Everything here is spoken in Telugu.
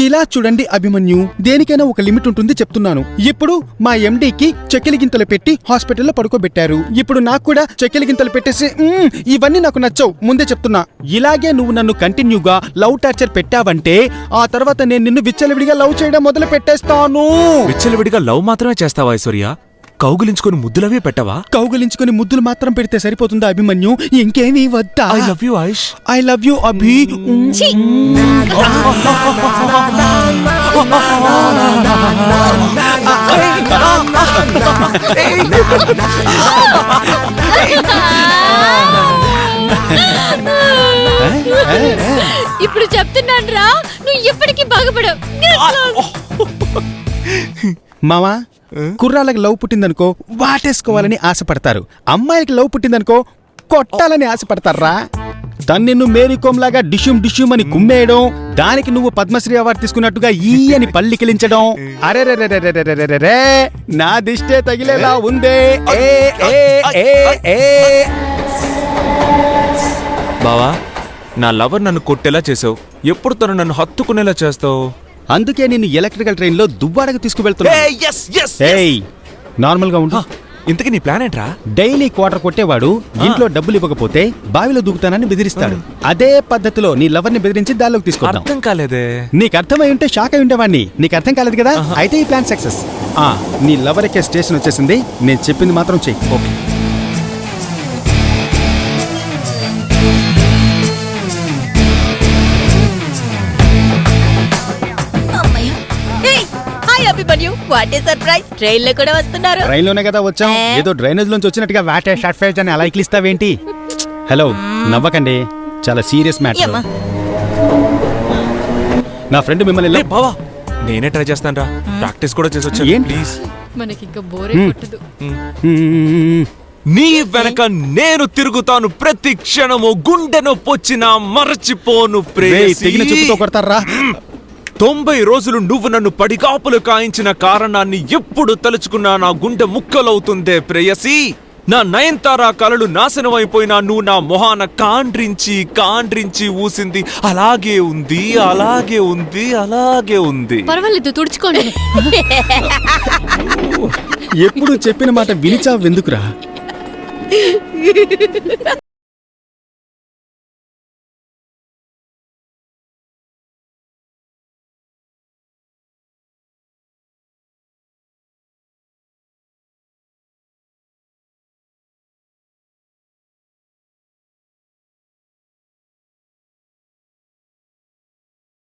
ఇలా చూడండి అభిమన్యు, దేనికైనా ఒక లిమిట్ ఉంటుంది చెప్తున్నాను. ఇప్పుడు మా ఎండీకి చెక్కిలి గింతలు పెట్టి హాస్పిటల్లో పడుకోబెట్టారు. ఇప్పుడు నాకు కూడా చెక్కిలి గింతలు పెట్టేసి ఇవన్నీ నాకు నచ్చవు, ముందే చెప్తున్నా. ఇలాగే నువ్వు నన్ను కంటిన్యూగా లవ్ టార్చర్ పెట్టావంటే ఆ తర్వాత నేను నిన్ను విచ్చలవిడిగా లవ్ చేయడం మొదలు పెట్టేస్తాను. విచ్చలవిడిగా లవ్ మాత్రమే చేస్తావా ఐశ్వర్య? కౌగులించుకొని ముద్దులవే పెట్టవా? కౌగులించుకొని ముద్దులు మాత్రం పెడితే సరిపోతుందా అభిమన్యు? ఇంకేమీ వద్దా? I love you Aish. I love you Abhi. ఇప్పుడు చెప్తున్నాను రా, నువ్వు ఎప్పటికీ బాగుపడవు. మామా, కుర్రాళ్ళకి లవ్ పుట్టిందనుకో వాటేసుకోవాలని ఆశపడతారు, అమ్మాయిలకి లవ్ పుట్టిందనుకో కొట్టాలని ఆశపడతారా? తను నిన్ను మేరీకోమ్ లాగా డిష్యూమ్ అని కుమ్మేయడం, దానికి నువ్వు పద్మశ్రీ అవార్డు తీసుకున్నట్టుగా ఈ అని పల్లికిలించడం. అరే నా దిష్టే తగిలేలా ఉందే. బావా, నా లవర్ నన్ను కొట్టేలా చేసావు, ఎప్పుడు తను నన్ను హత్తుకునేలా చేస్తావు? అందుకే నేను ఎలక్ట్రికల్ ట్రైన్ లో దువ్వాడకు తీసుకువెళ్తున్నా. నార్మల్ గా ఉండు. ఇంతకీ నీ ప్లాన్ ఏంట్రా? డైలీ క్వార్టర్ కొట్టేవాడు ఇంట్లో డబ్బులు ఇవ్వకపోతే బావిలో దూకుతానని బెదిరిస్తాడు. అదే పద్ధతిలో నీ లవర్ ని బెదిరించి దానిలోకి తీసుకొద్దాం. అర్థం కాలేదే. నీకు అర్థమై ఉంటే షాక్ అయి ఉండేవాడిని. నీకు అర్థం కాలేదు కదా, అయితే ఈ ప్లాన్ సక్సెస్. నీ లవర్ ఎక్కే స్టేషన్ వచ్చేసింది, నేను చెప్పింది మాత్రం చెయ్యి. ఓకే. ట్రైన్ లో కూడా వస్తున్నారు. ట్రైన్ లోనే కదా వచ్చాం, ఏదో డ్రైనేజ్ లోంచి వచ్చినట్టుగా వాటే షార్ట్ ఫైజ్ అని అలా ఇక్లిస్తావేంటి? హలో, నవ్వకండి, చాలా సీరియస్ మ్యాటర్. నా ఫ్రెండ్ మిమ్మల్ని బావా, నేనే ట్రై చేస్తాను రా, ప్రాక్టీస్ కూడా చేసి వచ్చాను. ఏంటి? ప్లీజ్. మనకి ఇంకా బోరే కొట్టదు. నీ వెనక నేను తిరుగుతాను ప్రతి క్షణము, గుండె నొప్పొచ్చినా మరచిపోను ప్రేయసి. తెగిన చెప్పుతో కొడతారా? 90 రోజులు నువ్వు నన్ను పడిగాపులు కాయించిన కారణాన్ని ఎప్పుడు తలుచుకున్నా నా గుండె ముక్కలవుతుందే ప్రేయసి. నా నయనతార కలలు నాశనం అయిపోయినా నువ్వు నా మొహాన కాండ్రించి ఊసింది అలాగే ఉంది, అలాగే ఉంది, అలాగే ఉంది. పర్వాలేదు, తుడుచుకోండి. ఎప్పుడు చెప్పిన మాట వినిచావు ఎందుకురా?